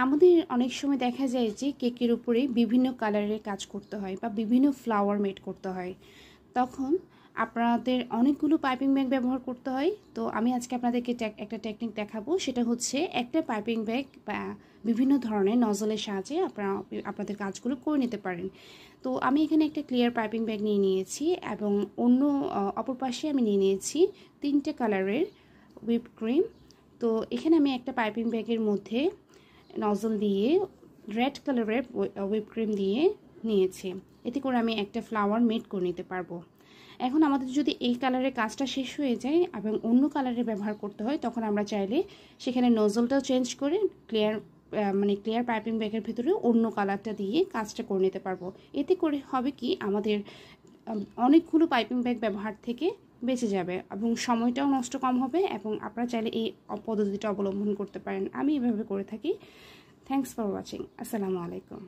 আমাদের অনেক সময় দেখা যায় যে কেকের উপরে বিভিন্ন কালারের কাজ করতে হয় বা বিভিন্ন ফ্লাওয়ার মেড করতে হয়, তখন আপনাদের অনেকগুলো পাইপিং ব্যাগ ব্যবহার করতে হয়। তো আমি আজকে আপনাদেরকে একটা টেকনিক দেখাবো, সেটা হচ্ছে একটা পাইপিং ব্যাগ বা বিভিন্ন ধরনের নজলের সাহায্যে আপনারা আপনাদের কাজগুলো করে নিতে পারেন। তো আমি এখানে একটা ক্লিয়ার পাইপিং ব্যাগ নিয়ে নিয়েছি এবং অন্য অপর পাশে আমি নিয়ে নিয়েছি 3টে কালারের হুইপ ক্রিম। তো এখানে আমি একটা পাইপিং ব্যাগের মধ্যে নজল দিয়ে রেড কালারের হুইপ ক্রিম দিয়ে নিয়েছি, এতে করে আমি একটা ফ্লাওয়ার মেড করে নিতে পারবো। এখন আমাদের যদি এই কালারের কাজটা শেষ হয়ে যায় এবং অন্য কালারের ব্যবহার করতে হয়, তখন আমরা চাইলে সেখানে নজলটাও চেঞ্জ করে ক্লিয়ার পাইপিং ব্যাগের ভিতরে অন্য কালারটা দিয়ে কাজটা করে নিতে পারবো। এতে করে হবে কি, আমাদের অনেকগুলো পাইপিং ব্যাগ ব্যবহার থেকে বেঁচে যাবে এবং সময়টাও নষ্ট কম হবে, এবং আপনারা চাইলে এই পদ্ধতিটা অবলম্বন করতে পারেন। আমি এভাবে করে থাকি। Thanks for watching. আসসালামু আলাইকুম।